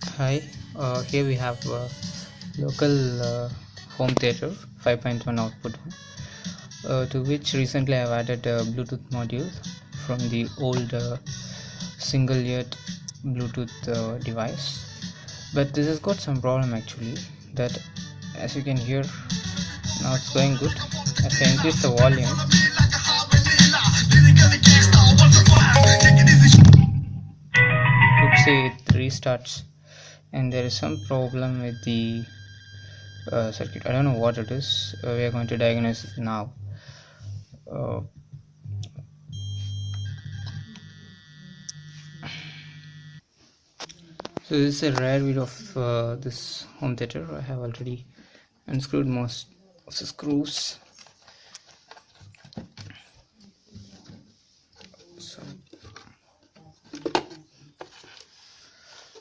Hi, here we have local home theater 5.1 output one, to which recently I've added a Bluetooth module from the old single eared Bluetooth device. But this has got some problem actually, that as you can hear now it's going good. As I increase the volume, let's say it restarts, and there is some problem with the circuit. I don't know what it is. We are going to diagnose it now. uh, so this is a rare video of this home theater. I have already unscrewed most of the screws. So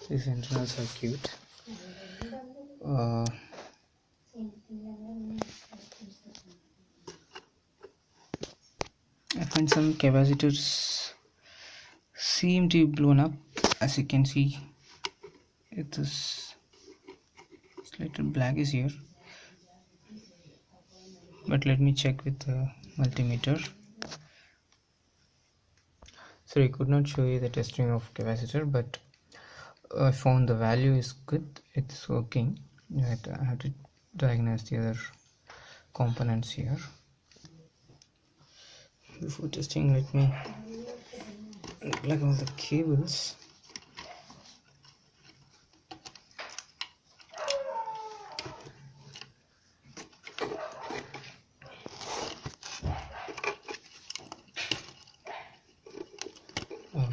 this internal circuit, uh, I find some capacitors seem to be blown up. As you can see, it is slightly blackish here, but let me check with the multimeter. So I could not show you the testing of capacitor, but I found the value is good, it's working. Right, I have to diagnose the other components here. Before testing, let me plug all the cables.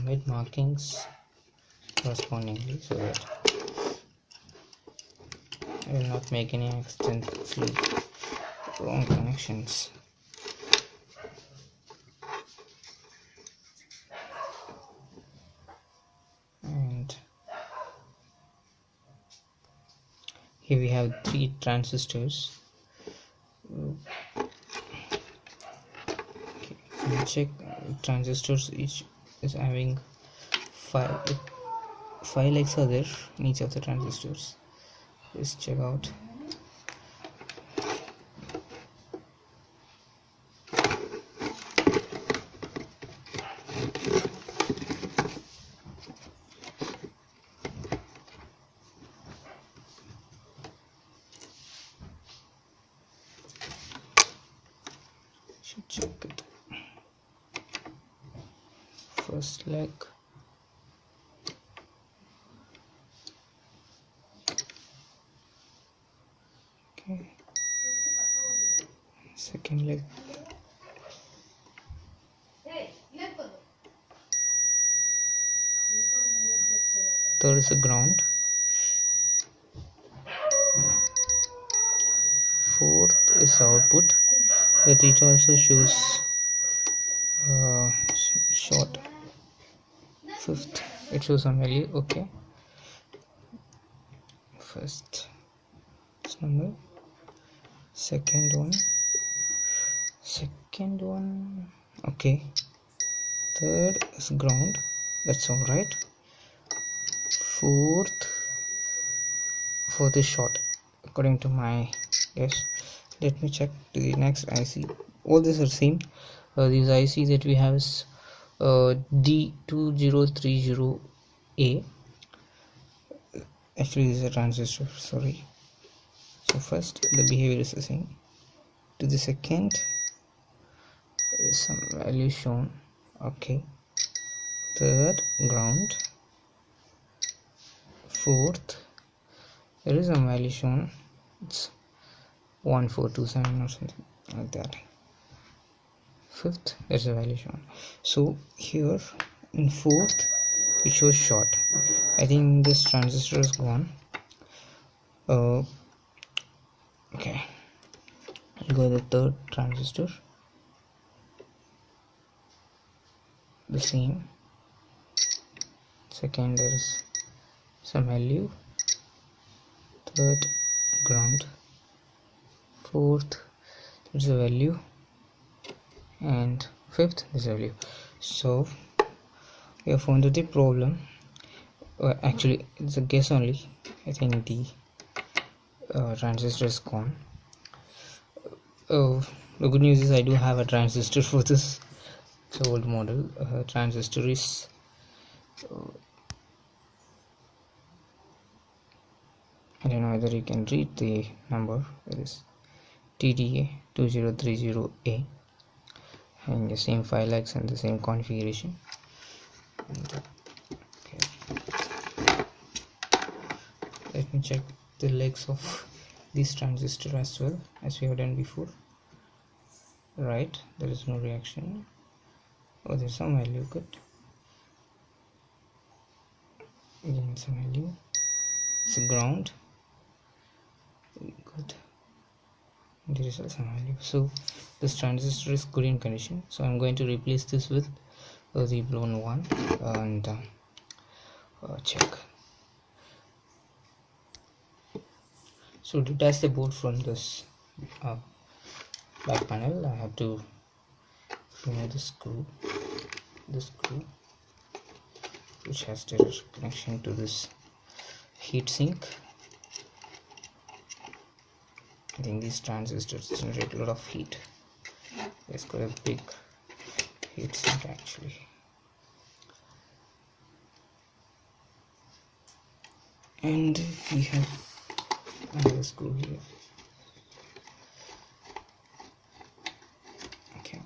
Made markings correspondingly so that I will not make any accidentally wrong connections. And here we have 3 transistors. Okay, check transistors. Each is having 5 legs are there in each of the transistors. Let's check out. Should check it. First leg, okay. Second leg, third is a ground, fourth is output, but it also shows short. Fifth, it shows some value. Okay, first number, second one, okay. Third is ground, that's all right. Fourth is short according to my guess. Let me check the next IC. All these are same. These IC that we have is D2030A. Actually this is a transistor, sorry. So first the behavior is the same. To the second is some value shown, okay. Third, ground. Fourth, there is a value shown, it's 1427 or something like that. Fifth, there's a value shown. So here in fourth it shows short. I think this transistor is gone. Okay, I'll go to the third transistor, the same. Second, there is some value. Third, ground. Fourth, there's a value, and fifth is a value. So we have found the problem. Actually it's a guess only. I think the transistor is gone. Oh, the good news is I do have a transistor for this. It's an old model. Transistor is I don't know whether you can read the number. It is TDA2030A, and the same 5 lakhs and the same configuration. And, okay. Let me check the legs of this transistor as well as we have done before. Right, there is no reaction. Oh, there's some value. Good. Gain some value. It's a ground. Good. There is also value. So this transistor is good in condition. So I'm going to replace this with the blown one and check. So detach the board from this back panel. I have to remove the screw, which has direct connection to this heatsink. I think these transistors generate a lot of heat. It's got a big heatsink actually. And we have another screw here. Okay.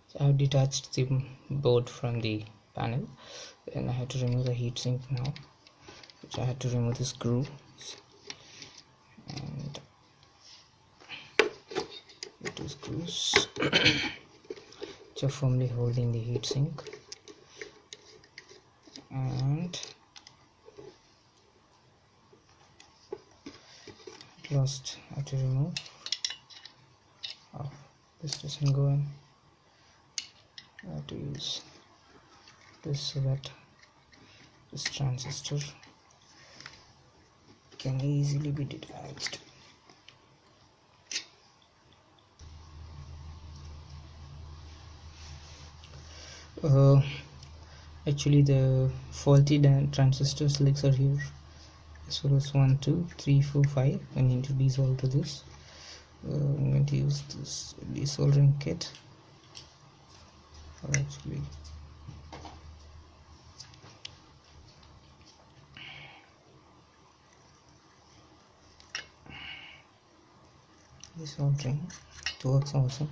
So I have detached the board from the panel, and I have to remove the heatsink now, which I had to remove the screw and the two screws which are firmly holding the heatsink, and at last I have to remove. Oh, this doesn't go in. I have to use this so that this transistor can easily be detached. Actually the faulty transistor legs are here, as well as 1 2 3 4 5. I need to desolder this. I'm going to use this desoldering kit, or actually desoldering. It works also.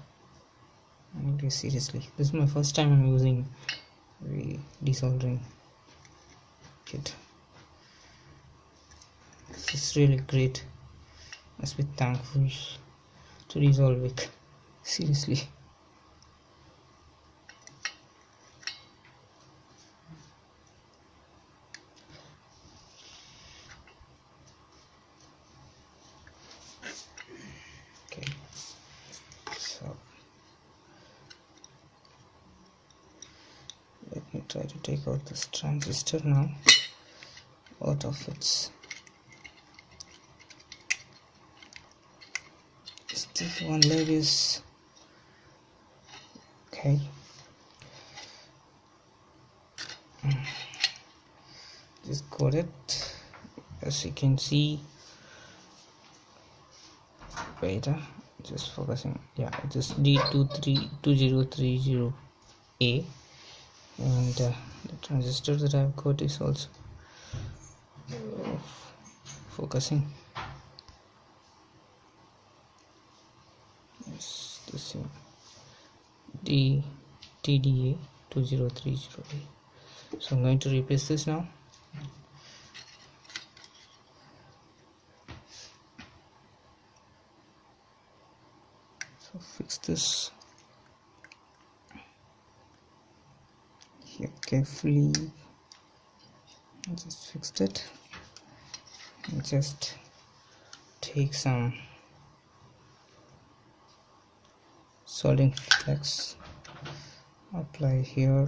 Okay, seriously, this is my first time I'm using the desoldering kit. This is really great. Must be thankful to Resolvik. Seriously. Okay. So let me try to take out this transistor now out of its. This one leg is okay. Just got it. As you can see, wait, just focusing. Yeah, just D2030A, and the transistor that I've got is also focusing. It's the same. TDA2030A. So I'm going to replace this now. So fix this here carefully. Just fixed it. And just take some soldering flux, apply here.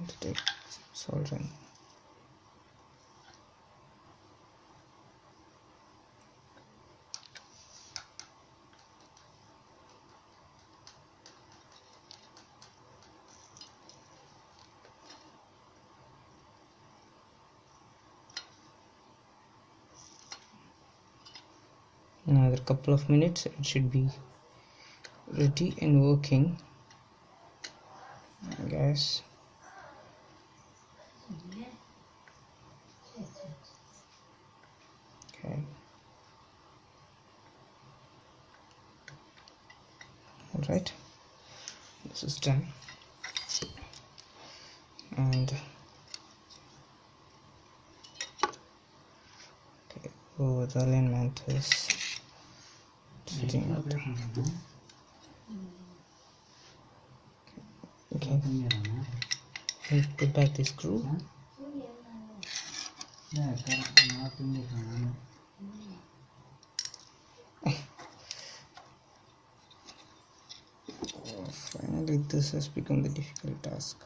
to take soldering. Another couple of minutes, it should be ready and working, I guess. Okay. Alright, this is done, and okay, oh, the alignment is sitting out. Okay, and put back the screw. Finally, this has become the difficult task.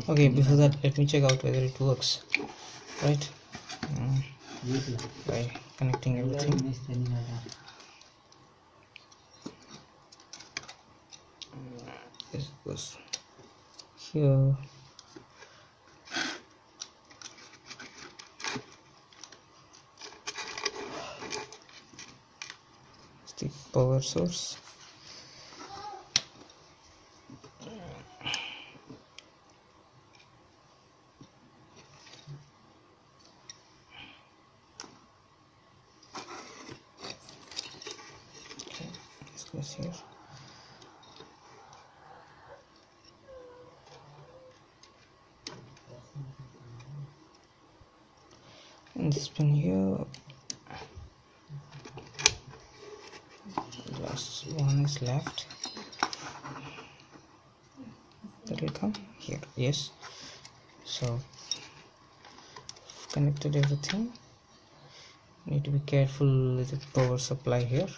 Okay, before that, let me check out whether it works. Right? By connecting everything. This goes here. It's the power source. Okay, this goes here. And this pin here. Last one is left. That will come here. Yes. So connected everything. Need to be careful with the power supply here.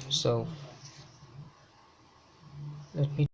So let me